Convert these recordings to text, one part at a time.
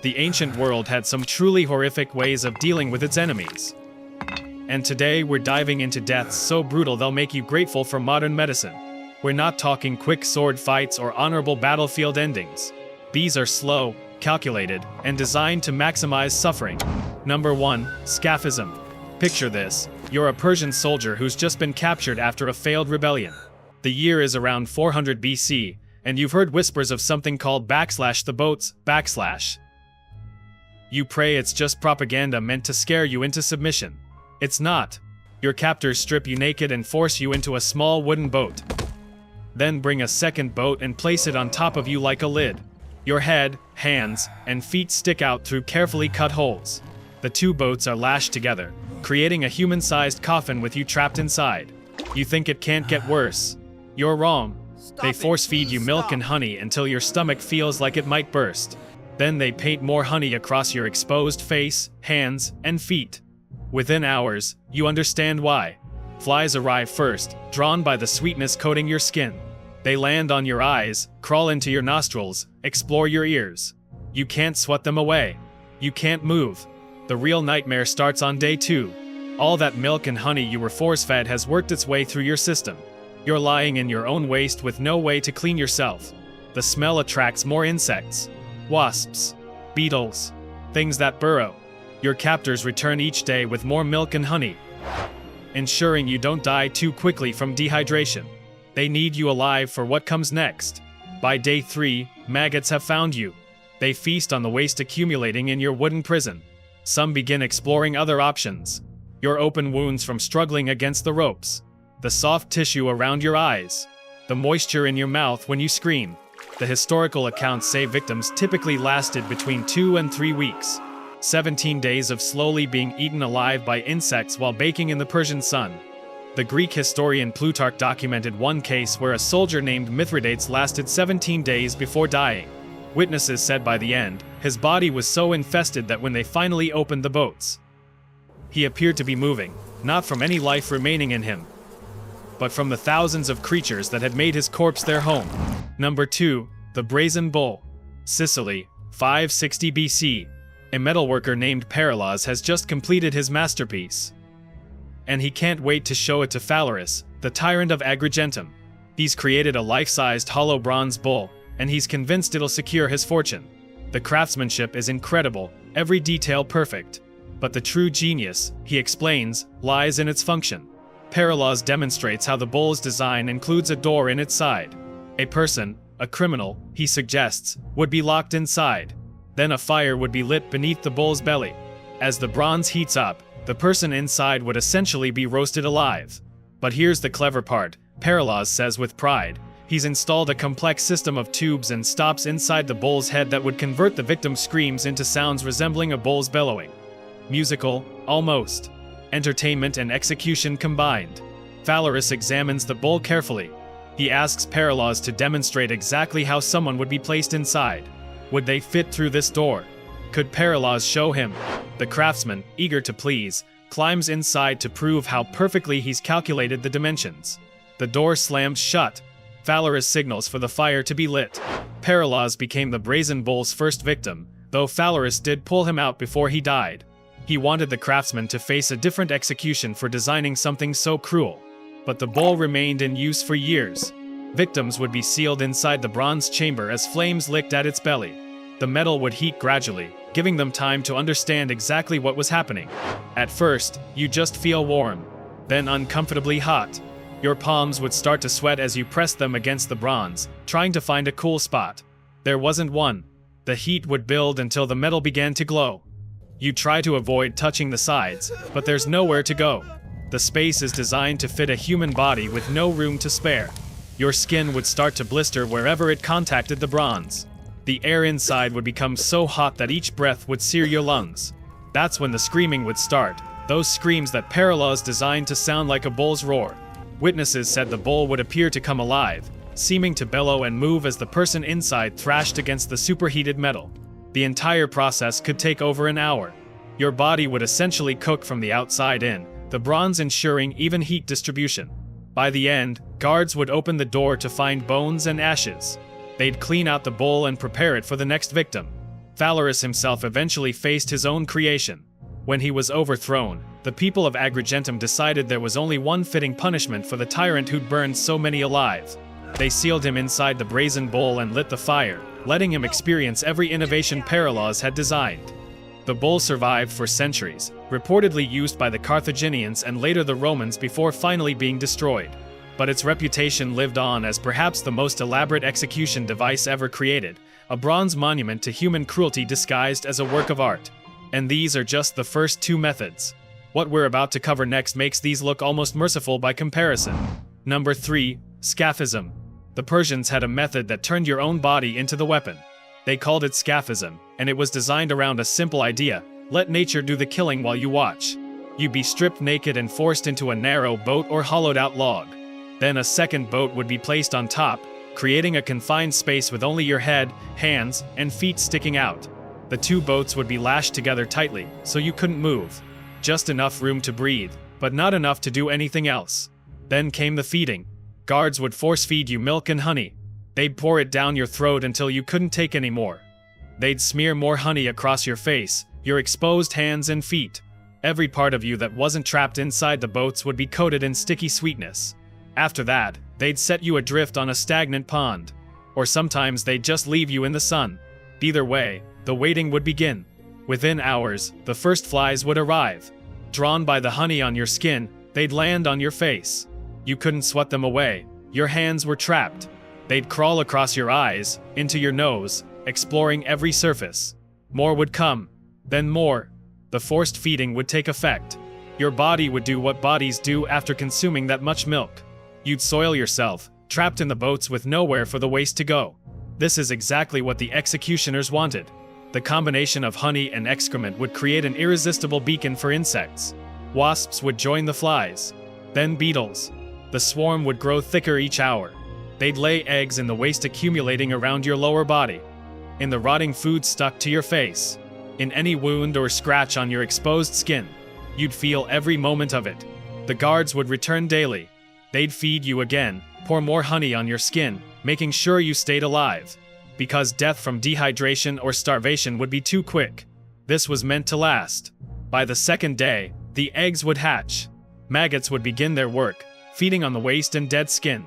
The ancient world had some truly horrific ways of dealing with its enemies. And today we're diving into deaths so brutal they'll make you grateful for modern medicine. We're not talking quick sword fights or honorable battlefield endings. These are slow, calculated, and designed to maximize suffering. Number 1. Scaphism. Picture this. You're a Persian soldier who's just been captured after a failed rebellion. The year is around 400 BC, and you've heard whispers of something called the boats, You pray it's just propaganda meant to scare you into submission. It's not. Your captors strip you naked and force you into a small wooden boat. Then bring a second boat and place it on top of you like a lid. Your head, hands, and feet stick out through carefully cut holes. The two boats are lashed together, creating a human-sized coffin with you trapped inside. You think it can't get worse. You're wrong. They force-feed you milk and honey until your stomach feels like it might burst. Then they paint more honey across your exposed face, hands, and feet. Within hours, you understand why. Flies arrive first, drawn by the sweetness coating your skin. They land on your eyes, crawl into your nostrils, explore your ears. You can't swat them away. You can't move. The real nightmare starts on day 2. All that milk and honey you were force-fed has worked its way through your system. You're lying in your own waste with no way to clean yourself. The smell attracts more insects. Wasps. Beetles. Things that burrow. Your captors return each day with more milk and honey, ensuring you don't die too quickly from dehydration. They need you alive for what comes next. By day 3, maggots have found you. They feast on the waste accumulating in your wooden prison. Some begin exploring other options. Your open wounds from struggling against the ropes. The soft tissue around your eyes. The moisture in your mouth when you scream. The historical accounts say victims typically lasted between 2 and 3 weeks. 17 days of slowly being eaten alive by insects while baking in the Persian sun. The Greek historian Plutarch documented one case where a soldier named Mithridates lasted 17 days before dying. Witnesses said by the end, his body was so infested that when they finally opened the boats, he appeared to be moving, not from any life remaining in him, but from the thousands of creatures that had made his corpse their home. Number 2. The Brazen Bull. Sicily, 560 BC. A metalworker named Paralos has just completed his masterpiece. And he can't wait to show it to Phalaris, the tyrant of Agrigentum. He's created a life-sized hollow bronze bull, and he's convinced it'll secure his fortune. The craftsmanship is incredible, every detail perfect. But the true genius, he explains, lies in its function. Paralos demonstrates how the bull's design includes a door in its side. A person, a criminal, he suggests, would be locked inside. Then a fire would be lit beneath the bull's belly. As the bronze heats up, the person inside would essentially be roasted alive. But here's the clever part, Paralos says with pride. He's installed a complex system of tubes and stops inside the bull's head that would convert the victim's screams into sounds resembling a bull's bellowing. Musical, almost. Entertainment and execution combined. Phalaris examines the bull carefully. He asks Paralos to demonstrate exactly how someone would be placed inside. Would they fit through this door? Could Paralos show him? The craftsman, eager to please, climbs inside to prove how perfectly he's calculated the dimensions. The door slams shut. Phalaris signals for the fire to be lit. Paralos became the Brazen Bull's first victim, though Phalaris did pull him out before he died. He wanted the craftsman to face a different execution for designing something so cruel. But the bull remained in use for years. Victims would be sealed inside the bronze chamber as flames licked at its belly. The metal would heat gradually, giving them time to understand exactly what was happening. At first, you just feel warm, then uncomfortably hot. Your palms would start to sweat as you pressed them against the bronze, trying to find a cool spot. There wasn't one. The heat would build until the metal began to glow. You try to avoid touching the sides, but there's nowhere to go. The space is designed to fit a human body with no room to spare. Your skin would start to blister wherever it contacted the bronze. The air inside would become so hot that each breath would sear your lungs. That's when the screaming would start, those screams that Paralos designed to sound like a bull's roar. Witnesses said the bull would appear to come alive, seeming to bellow and move as the person inside thrashed against the superheated metal. The entire process could take over an hour. Your body would essentially cook from the outside in, the bronze ensuring even heat distribution. By the end, guards would open the door to find bones and ashes. They'd clean out the bull and prepare it for the next victim. Valorous himself eventually faced his own creation. When he was overthrown, the people of Agrigentum decided there was only one fitting punishment for the tyrant who'd burned so many alive. They sealed him inside the brazen bowl and lit the fire, letting him experience every innovation Paralaus had designed. The bowl survived for centuries, reportedly used by the Carthaginians and later the Romans before finally being destroyed. But its reputation lived on as perhaps the most elaborate execution device ever created, a bronze monument to human cruelty disguised as a work of art. And these are just the first two methods. What we're about to cover next makes these look almost merciful by comparison. Number 3. Scaphism. The Persians had a method that turned your own body into the weapon. They called it Scaphism, and it was designed around a simple idea: let nature do the killing while you watch. You'd be stripped naked and forced into a narrow boat or hollowed-out log. Then a second boat would be placed on top, creating a confined space with only your head, hands, and feet sticking out. The two boats would be lashed together tightly, so you couldn't move. Just enough room to breathe, but not enough to do anything else. Then came the feeding. Guards would force-feed you milk and honey. They'd pour it down your throat until you couldn't take any more. They'd smear more honey across your face, your exposed hands and feet. Every part of you that wasn't trapped inside the boats would be coated in sticky sweetness. After that, they'd set you adrift on a stagnant pond. Or sometimes they'd just leave you in the sun. Either way, the waiting would begin. Within hours, the first flies would arrive. Drawn by the honey on your skin, they'd land on your face. You couldn't swat them away. Your hands were trapped. They'd crawl across your eyes, into your nose, exploring every surface. More would come, then more. The forced feeding would take effect. Your body would do what bodies do after consuming that much milk. You'd soil yourself, trapped in the boats with nowhere for the waste to go. This is exactly what the executioners wanted. The combination of honey and excrement would create an irresistible beacon for insects. Wasps would join the flies. Then beetles. The swarm would grow thicker each hour. They'd lay eggs in the waste accumulating around your lower body, in the rotting food stuck to your face, in any wound or scratch on your exposed skin. You'd feel every moment of it. The guards would return daily. They'd feed you again, pour more honey on your skin, making sure you stayed alive. Because death from dehydration or starvation would be too quick. This was meant to last. By the second day, the eggs would hatch. Maggots would begin their work, feeding on the waste and dead skin.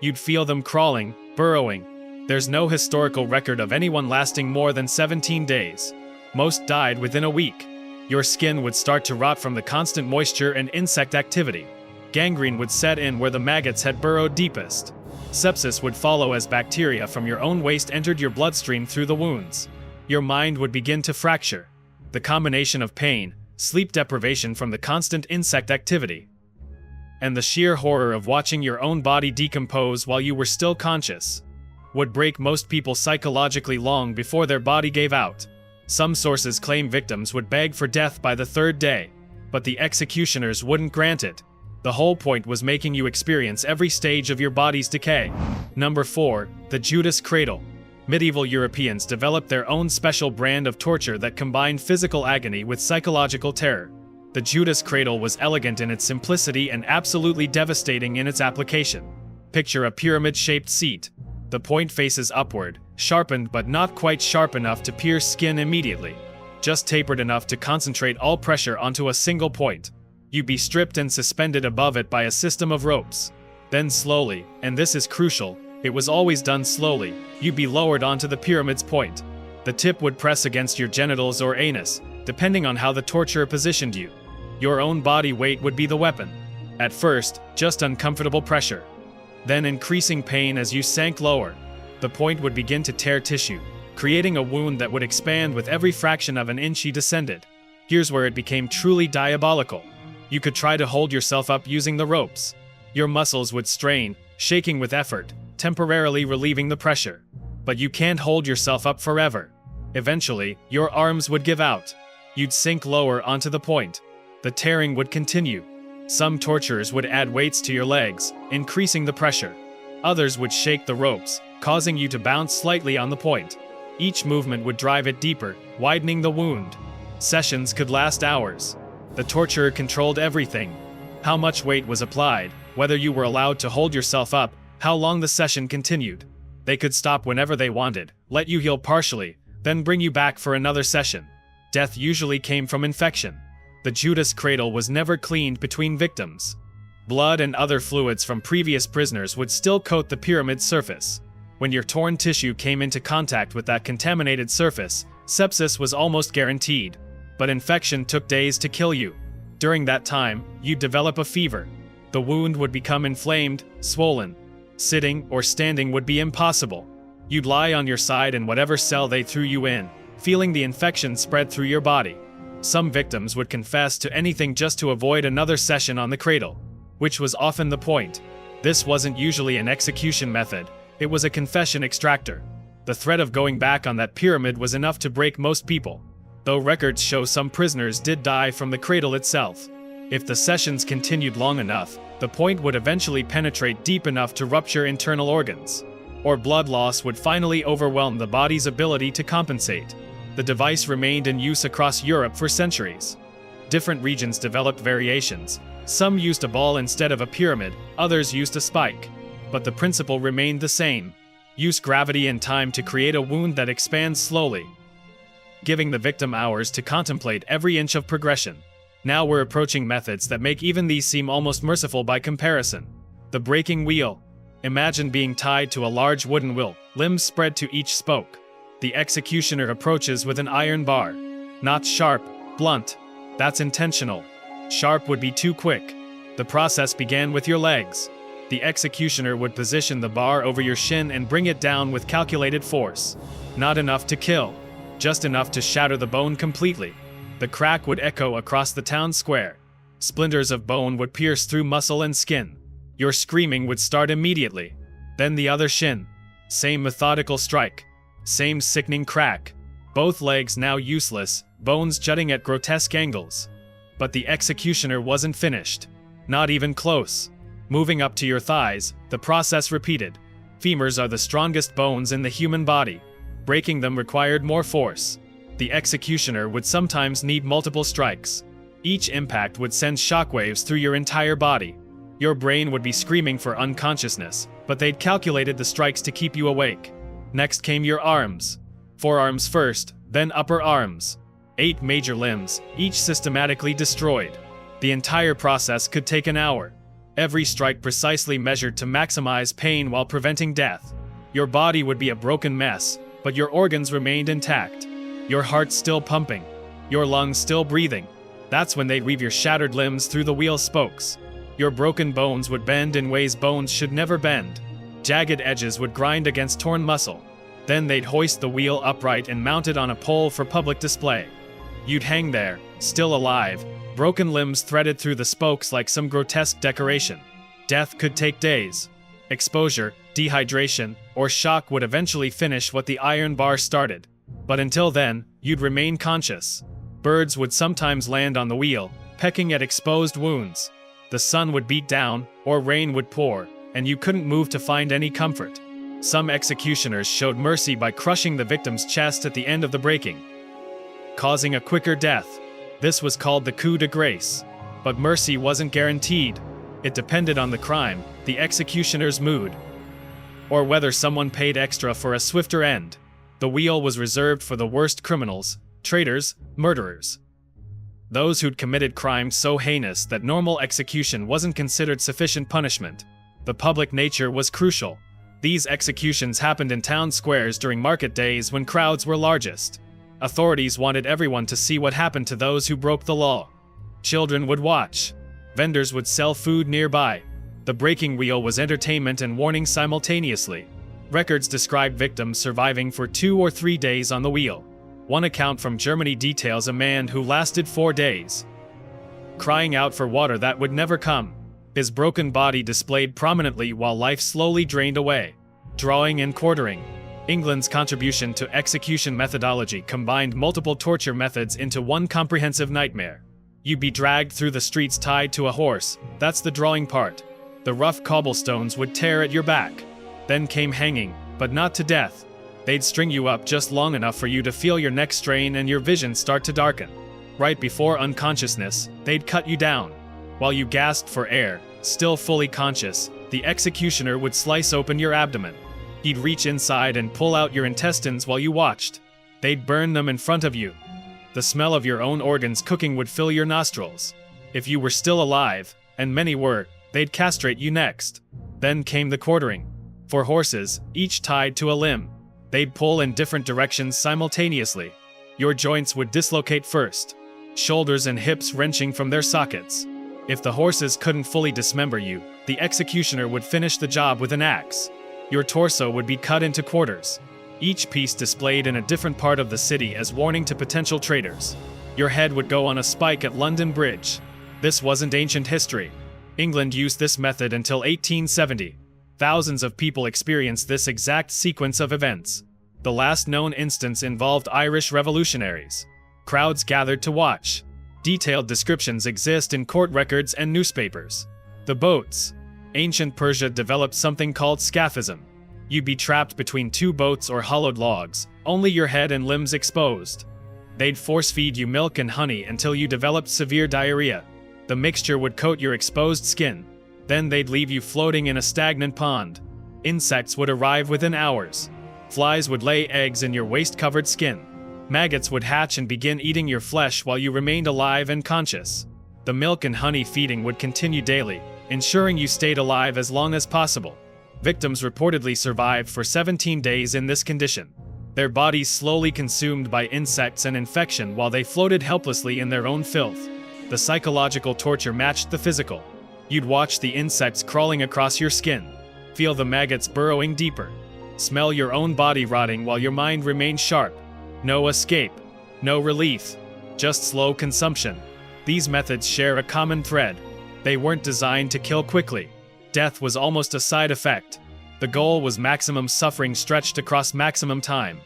You'd feel them crawling, burrowing. There's no historical record of anyone lasting more than 17 days. Most died within a week. Your skin would start to rot from the constant moisture and insect activity. Gangrene would set in where the maggots had burrowed deepest. Sepsis would follow as bacteria from your own waste entered your bloodstream through the wounds. Your mind would begin to fracture. The combination of pain, sleep deprivation from the constant insect activity, and the sheer horror of watching your own body decompose while you were still conscious, would break most people psychologically long before their body gave out. Some sources claim victims would beg for death by the third day, but the executioners wouldn't grant it. The whole point was making you experience every stage of your body's decay. Number 4. The Judas Cradle. Medieval Europeans developed their own special brand of torture that combined physical agony with psychological terror. The Judas Cradle was elegant in its simplicity and absolutely devastating in its application. Picture a pyramid-shaped seat. The point faces upward, sharpened but not quite sharp enough to pierce skin immediately. Just tapered enough to concentrate all pressure onto a single point. You'd be stripped and suspended above it by a system of ropes. Then slowly, and this is crucial, it was always done slowly, you'd be lowered onto the pyramid's point. The tip would press against your genitals or anus, depending on how the torturer positioned you. Your own body weight would be the weapon. At first, just uncomfortable pressure. Then increasing pain as you sank lower. The point would begin to tear tissue, creating a wound that would expand with every fraction of an inch you descended. Here's where it became truly diabolical. You could try to hold yourself up using the ropes. Your muscles would strain, shaking with effort, temporarily relieving the pressure. But you can't hold yourself up forever. Eventually, your arms would give out. You'd sink lower onto the point. The tearing would continue. Some torturers would add weights to your legs, increasing the pressure. Others would shake the ropes, causing you to bounce slightly on the point. Each movement would drive it deeper, widening the wound. Sessions could last hours. The torturer controlled everything. How much weight was applied, whether you were allowed to hold yourself up, how long the session continued. They could stop whenever they wanted, let you heal partially, then bring you back for another session. Death usually came from infection. The Judas cradle was never cleaned between victims. Blood and other fluids from previous prisoners would still coat the pyramid's surface. When your torn tissue came into contact with that contaminated surface, sepsis was almost guaranteed. But infection took days to kill you. During that time, you'd develop a fever. The wound would become inflamed, swollen. Sitting or standing would be impossible. You'd lie on your side in whatever cell they threw you in, feeling the infection spread through your body. Some victims would confess to anything just to avoid another session on the cradle, which was often the point. This wasn't usually an execution method, it was a confession extractor. The threat of going back on that pyramid was enough to break most people, though records show some prisoners did die from the cradle itself. If the sessions continued long enough, the point would eventually penetrate deep enough to rupture internal organs, or blood loss would finally overwhelm the body's ability to compensate. The device remained in use across Europe for centuries. Different regions developed variations. Some used a ball instead of a pyramid, others used a spike. But the principle remained the same. Use gravity and time to create a wound that expands slowly, giving the victim hours to contemplate every inch of progression. Now we're approaching methods that make even these seem almost merciful by comparison. The breaking wheel. Imagine being tied to a large wooden wheel, limbs spread to each spoke. The executioner approaches with an iron bar. Not sharp, blunt. That's intentional. Sharp would be too quick. The process began with your legs. The executioner would position the bar over your shin and bring it down with calculated force. Not enough to kill, just enough to shatter the bone completely. The crack would echo across the town square. Splinters of bone would pierce through muscle and skin. Your screaming would start immediately. Then the other shin. Same methodical strike. Same sickening crack. Both legs now useless, bones jutting at grotesque angles. But the executioner wasn't finished. Not even close. Moving up to your thighs, the process repeated. Femurs are the strongest bones in the human body. Breaking them required more force. The executioner would sometimes need multiple strikes. Each impact would send shockwaves through your entire body. Your brain would be screaming for unconsciousness, but they'd calculated the strikes to keep you awake. Next came your arms. Forearms first, then upper arms. 8 major limbs, each systematically destroyed. The entire process could take an hour. Every strike precisely measured to maximize pain while preventing death. Your body would be a broken mess, but your organs remained intact. Your heart still pumping. Your lungs still breathing. That's when they'd weave your shattered limbs through the wheel spokes. Your broken bones would bend in ways bones should never bend. Jagged edges would grind against torn muscle. Then they'd hoist the wheel upright and mount it on a pole for public display. You'd hang there, still alive, broken limbs threaded through the spokes like some grotesque decoration. Death could take days. Exposure, dehydration, or shock would eventually finish what the iron bar started. But until then, you'd remain conscious. Birds would sometimes land on the wheel, pecking at exposed wounds. The sun would beat down, or rain would pour, and you couldn't move to find any comfort. Some executioners showed mercy by crushing the victim's chest at the end of the breaking, causing a quicker death. This was called the coup de grace. But mercy wasn't guaranteed. It depended on the crime, the executioner's mood, or whether someone paid extra for a swifter end. The wheel was reserved for the worst criminals, traitors, murderers. Those who'd committed crimes so heinous that normal execution wasn't considered sufficient punishment. The public nature was crucial. These executions happened in town squares during market days when crowds were largest. Authorities wanted everyone to see what happened to those who broke the law. Children would watch. Vendors would sell food nearby. The breaking wheel was entertainment and warning simultaneously. Records described victims surviving for 2 or 3 days on the wheel. One account from Germany details a man who lasted 4 days, crying out for water that would never come. His broken body displayed prominently while life slowly drained away. Drawing and quartering. England's contribution to execution methodology combined multiple torture methods into one comprehensive nightmare. You'd be dragged through the streets tied to a horse. That's the drawing part. The rough cobblestones would tear at your back. Then came hanging, but not to death. They'd string you up just long enough for you to feel your neck strain and your vision start to darken. Right before unconsciousness, they'd cut you down. While you gasped for air, still fully conscious, the executioner would slice open your abdomen. He'd reach inside and pull out your intestines while you watched. They'd burn them in front of you. The smell of your own organs cooking would fill your nostrils. If you were still alive, and many were, they'd castrate you next. Then came the quartering. For horses, each tied to a limb. They'd pull in different directions simultaneously. Your joints would dislocate first, shoulders and hips wrenching from their sockets. If the horses couldn't fully dismember you, the executioner would finish the job with an axe. Your torso would be cut into quarters, each piece displayed in a different part of the city as warning to potential traitors. Your head would go on a spike at London Bridge. This wasn't ancient history. England used this method until 1870. Thousands of people experienced this exact sequence of events. The last known instance involved Irish revolutionaries. Crowds gathered to watch. Detailed descriptions exist in court records and newspapers. The boats. Ancient Persia developed something called Scaphism. You'd be trapped between two boats or hollowed logs, only your head and limbs exposed. They'd force-feed you milk and honey until you developed severe diarrhea. The mixture would coat your exposed skin. Then they'd leave you floating in a stagnant pond. Insects would arrive within hours. Flies would lay eggs in your waste-covered skin. Maggots would hatch and begin eating your flesh while you remained alive and conscious. The milk and honey feeding would continue daily, ensuring you stayed alive as long as possible. Victims reportedly survived for 17 days in this condition. Their bodies slowly consumed by insects and infection while they floated helplessly in their own filth. The psychological torture matched the physical. You'd watch the insects crawling across your skin, feel the maggots burrowing deeper, smell your own body rotting while your mind remained sharp. No escape, no relief, just slow consumption. These methods share a common thread. They weren't designed to kill quickly. Death was almost a side effect. The goal was maximum suffering stretched across maximum time.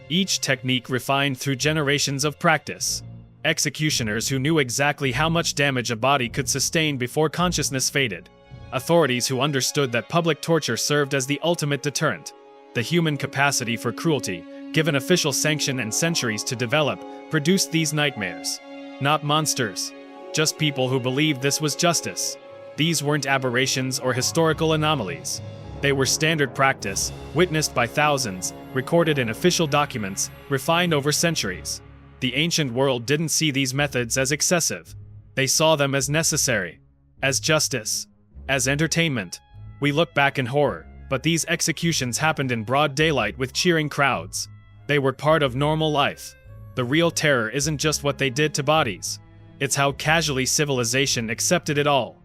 Each technique refined through generations of practice. Executioners who knew exactly how much damage a body could sustain before consciousness faded. Authorities who understood that public torture served as the ultimate deterrent. The human capacity for cruelty, given official sanction and centuries to develop, produced these nightmares. Not monsters, just people who believed this was justice. These weren't aberrations or historical anomalies. They were standard practice, witnessed by thousands, recorded in official documents, refined over centuries. The ancient world didn't see these methods as excessive. They saw them as necessary, as justice, as entertainment. We look back in horror, but these executions happened in broad daylight with cheering crowds. They were part of normal life. The real terror isn't just what they did to bodies. It's how casually civilization accepted it all.